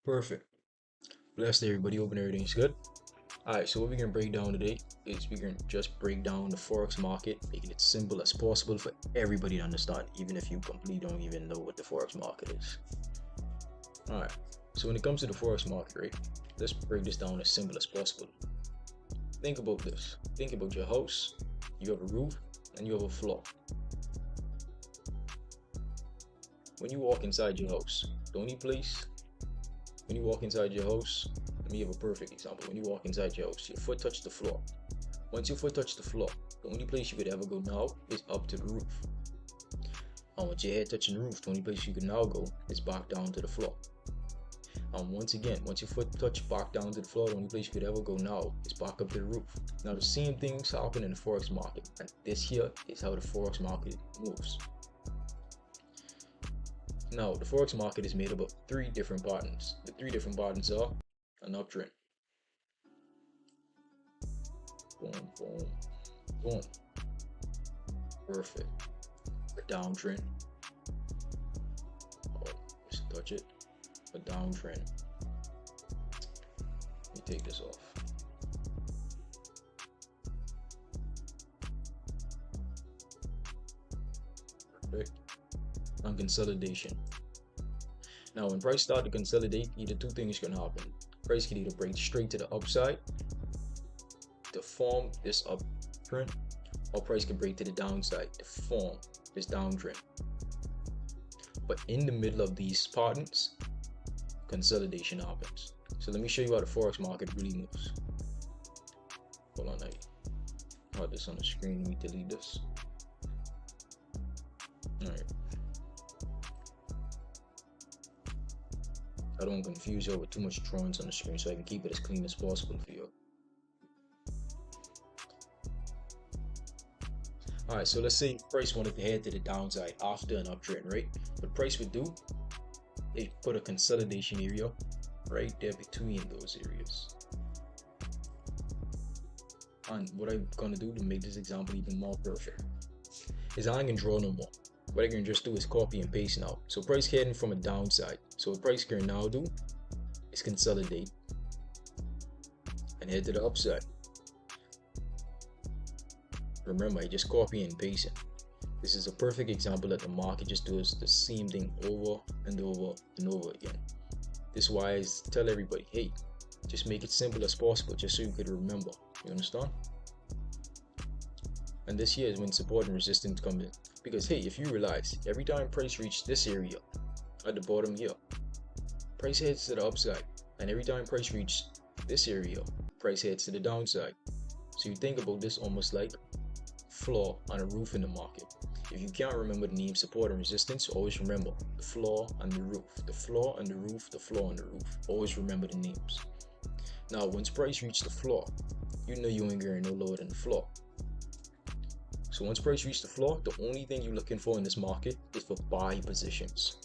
Perfect. Blessed everybody. Hoping everything's good. Alright, so what we're gonna break down today is we're gonna just break down the forex market, making it simple as possible for everybody to understand, even if you completely don't even know what the forex market is. Alright, so when it comes to the forex market, right? Let's break this down as simple as possible. Think about this. Think about your house. You have a roof and you have a floor. When you walk inside your house, the only place when you walk inside your house, let me give a perfect example. When you walk inside your house, your foot touches the floor. Once your foot touches the floor, the only place you could ever go now is up to the roof. And once your head touching the roof, the only place you can now go is back down to the floor. And once again, once your foot touches back down to the floor, the only place you could ever go now is back up to the roof. Now the same things happen in the forex market, and this here is how the forex market moves. Now, the forex market is made up of three different patterns. The three different patterns are an uptrend, boom, boom, boom, perfect, a downtrend, oh, just touch it, a downtrend. Let me take this off. Perfect. And consolidation. Now when price start to consolidate, either two things can happen. Price can either break straight to the upside to form this uptrend, or price can break to the downside to form this downtrend. But in the middle of these patterns, consolidation happens. So let me show you how the forex market really moves. Hold on, I have this on the screen. Let me delete this. Alright. I don't confuse you with too much drawings on the screen, so I can keep it as clean as possible for you. Alright, so let's say price wanted to head to the downside after an uptrend, right? What price would do is put a consolidation area right there between those areas. And what I'm gonna do to make this example even more perfect is I ain't gonna draw no more. What I can just do is copy and paste now. So price heading from a downside. So what price can now do is consolidate and head to the upside. Remember, I just copy and paste it. This is a perfect example that the market just does the same thing over and over and over again. This is why I tell everybody, hey, just make it simple as possible just so you could remember. You understand? And this here is when support and resistance come in. Because hey, if you realize, every time price reaches this area at the bottom here, price heads to the upside. And every time price reaches this area, price heads to the downside. So you think about this almost like floor and a roof in the market. If you can't remember the name support and resistance, always remember the floor and the roof. The floor and the roof, the floor and the roof. Always remember the names. Now, once price reaches the floor, you know you ain't getting no lower than the floor. So once price reaches the floor, the only thing you're looking for in this market is for buy positions.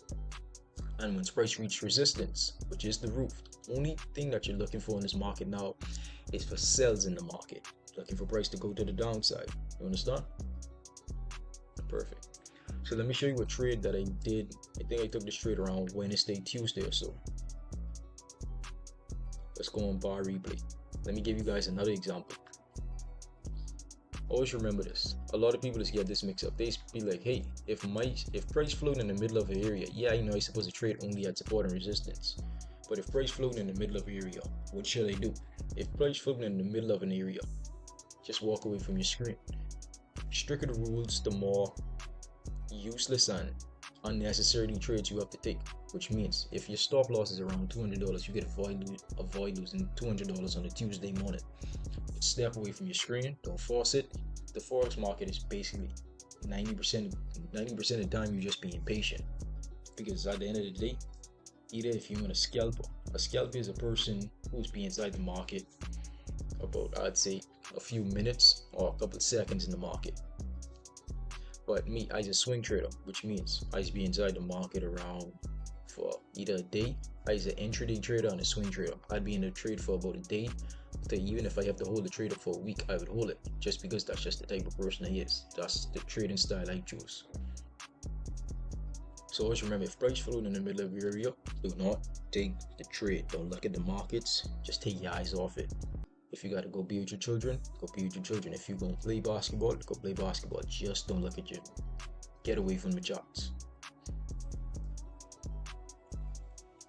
And once price reaches resistance, which is the roof, the only thing that you're looking for in this market now is for sells in the market. Looking for price to go to the downside. You understand? Perfect. So let me show you a trade that I did. I think I took this trade around Wednesday, Tuesday or so. Let's go on bar replay. Let me give you guys another example. Always remember this. A lot of people just get this mixed up. They be like, hey, if price floating in the middle of an area, yeah, you know I'm supposed to trade only at support and resistance. But if price floating in the middle of an area, what should I do? If price floating in the middle of an area, just walk away from your screen. Stricter the rules, the more useless and unnecessary trades you have to take. Which means if your stop loss is around $200, you get avoid losing $200 on a Tuesday morning. Step away from your screen, don't force it. The forex market is basically 90% of the time you're just being patient, because at the end of the day, either if you want a scalper is a person who's been inside the market about, I'd say, a few minutes or a couple of seconds in the market. But me, I a swing trader, which means I be inside the market around for either a day. I an intraday trader and a swing trader. I'd be in the trade for about a day. So even if I have to hold the trader for a week, I would hold it, just because that's just the type of person I is. That's the trading style I choose. So always remember, if price float in the middle of your area, do not take the trade. Don't look at the markets. Just take your eyes off it. If you got to go be with your children, go be with your children. If you're going to play basketball, go play basketball. Just don't look at your, get away from the charts.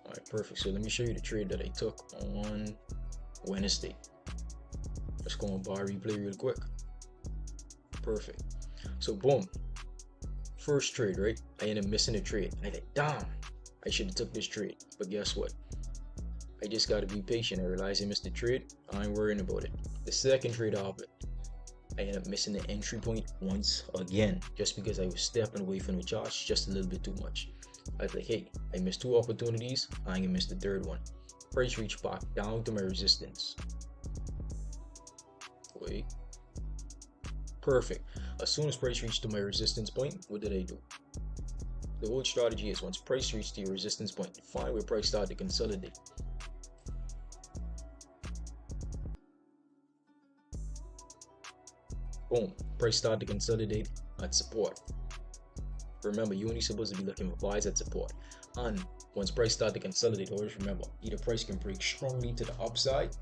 All right, perfect. So let me show you the trade that I took on Wednesday. Let's go on bar replay real quick. Perfect. So boom, first trade, right? I ended up missing a trade. I like, damn, I should have took this trade. But guess what? I just got to be patient. I realized I missed the trade. I ain't worrying about it. The second trade off it, I ended up missing the entry point once again, just because I was stepping away from the charts just a little bit too much. I was like, hey, I missed two opportunities. I ain't gonna miss the third one. Price reached back down to my resistance. Wait. Perfect. As soon as price reached to my resistance point, what did I do? The whole strategy is once price reached to your resistance point, find where price started to consolidate. Boom, price started to consolidate at support. Remember, you're only supposed to be looking for buys at support. And once price started to consolidate, always remember, either price can break strongly to the upside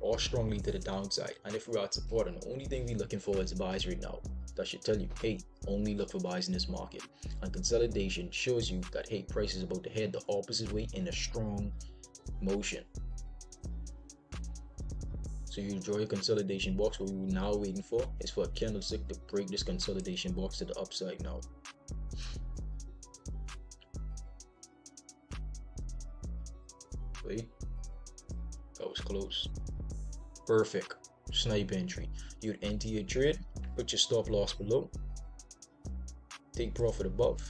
or strongly to the downside. And if we're at support, and the only thing we're looking for is buys right now, that should tell you, hey, only look for buys in this market. And consolidation shows you that, hey, price is about to head the opposite way in a strong motion. So you draw your consolidation box. What we're now waiting for is for a candlestick to break this consolidation box to the upside now. Wait, that was close. Perfect. Snipe entry. You'd enter your trade, put your stop loss below, take profit above.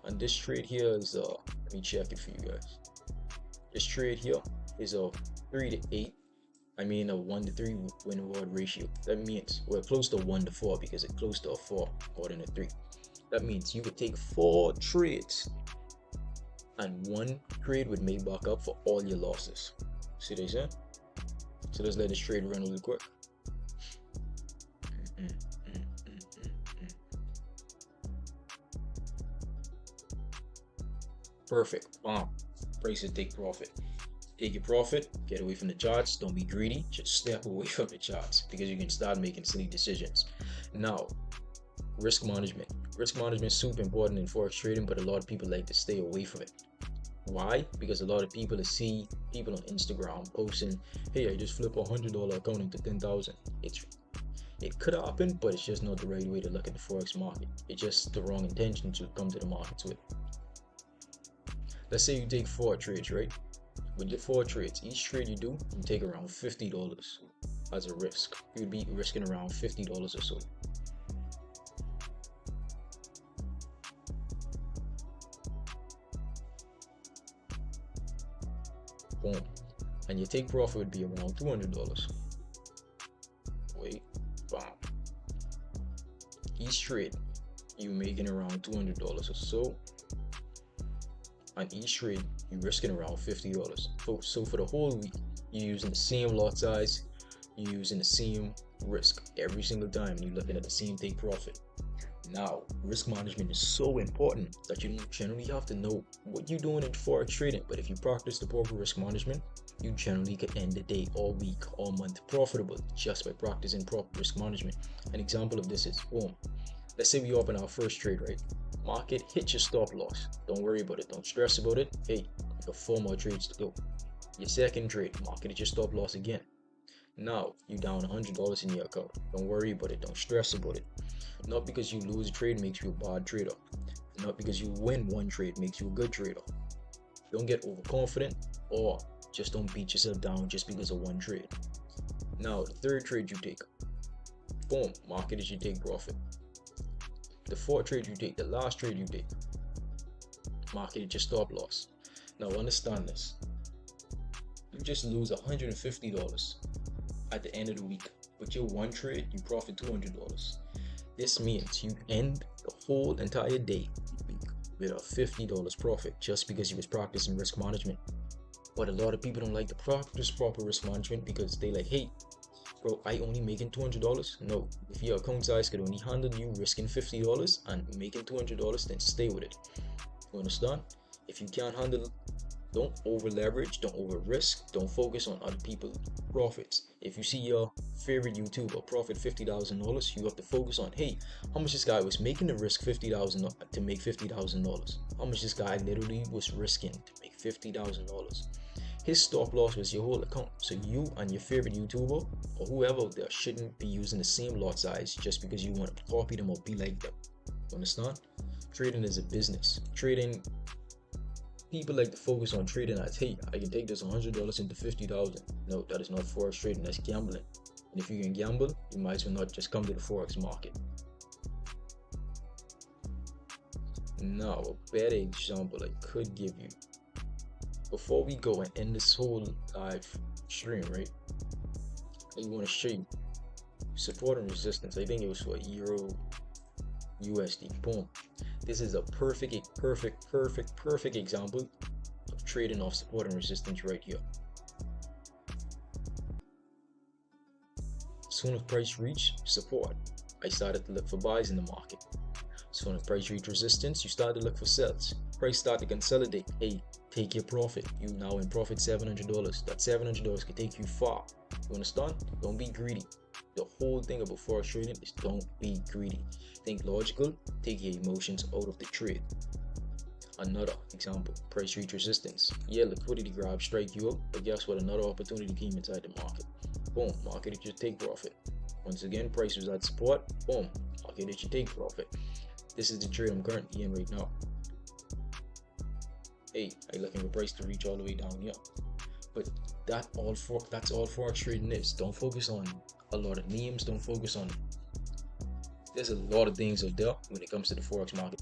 And this trade here is let me check it for you guys. This trade here is a 3 to 8. I mean a 1 to 3 win reward ratio. That means we're close to 1 to 4 because it's close to a 4 more than a 3. That means you could take 4 trades and 1 trade would make back up for all your losses. See what I said? So let's let this trade run really quick. Perfect. Bomb. Prices take profit. Take your profit, get away from the charts. Don't be greedy, just step away from the charts because you can start making silly decisions. Now, risk management. Risk management is super important in forex trading, but a lot of people like to stay away from it. Why? Because a lot of people see people on Instagram posting, hey, I just flip a $100 account into 10,000. It could happen, but it's just not the right way to look at the forex market. It's just the wrong intention to come to the markets with. Let's say you take 4 trades, right? With your 4 trades, each trade you do, you take around $50 as a risk. You'd be risking around $50 or so. Boom. And your take profit would be around $200. Wait, bam. Each trade, you're making around $200 or so. And each trade, you're risking around $50. So for the whole week, you're using the same lot size, you're using the same risk every single time, and you're looking at the same take profit. Now, risk management is so important that you generally have to know what you're doing in forex trading. But if you practice the proper risk management, you generally can end the day, all week, all month profitable just by practicing proper risk management. An example of this is, boom, let's say we open our first trade, right? Market hit your stop loss. Don't worry about it. Don't stress about it. Hey, you got 4 more trades to go. Your second trade, market hit your stop loss again. Now you're down $100 in your account. Don't worry about it. Don't stress about it. Not because you lose a trade makes you a bad trader. Not because you win one trade makes you a good trader. Don't get overconfident, or just don't beat yourself down just because of one trade. Now the third trade you take, boom, market is your take profit. The 4th trade you take, the last trade you take, market is your stop loss. Now understand this. You just lose $150 at the end of the week. With your one trade, you profit $200. This means you end the whole entire day with a $50 profit just because you was practicing risk management. But a lot of people don't like to practice proper risk management because they like, hey, bro, I only making $200. No, if your account size could only handle you risking $50 and making $200, then stay with it. You understand? If you can't handle, don't over leverage, don't over risk, don't focus on other people's profits. If you see your favorite YouTuber profit $50,000, you have to focus on, hey, how much this guy was making to risk $50,000 to make $50,000. How much this guy literally was risking to make $50,000. His stop loss was your whole account. So you and your favorite YouTuber or whoever out there shouldn't be using the same lot size just because you want to copy them or be like them. Understand? Trading is a business. Trading, people like to focus on trading as, hey, I can take this $100 into $50,000. No, that is not forex trading. That's gambling. And if you can gamble, you might as well not just come to the forex market. Now, a better example I could give you before we go and end this whole live stream, right? I want to show you support and resistance. I think it was for Euro USD. Boom. This is a perfect example of trading off support and resistance right here. Soon as price reached support, I started to look for buys in the market. Soon as price reached resistance, you started to look for sells. Price started to consolidate. Hey, take your profit. You now in profit $700. That $700 can take you far. You understand? Don't be greedy. The whole thing about forex trading is don't be greedy. Think logical. Take your emotions out of the trade. Another example, price reach resistance. Yeah, liquidity grab strike you up, but guess what? Another opportunity came inside the market. Boom, market it should take profit. Once again, price was at support. Boom, market it should take profit. This is the trade I'm currently in right now. Hey, I looking for price to reach all the way down here. But that's all forex trading is. Don't focus on a lot of names. Don't focus on. There's a lot of things out there when it comes to the forex market.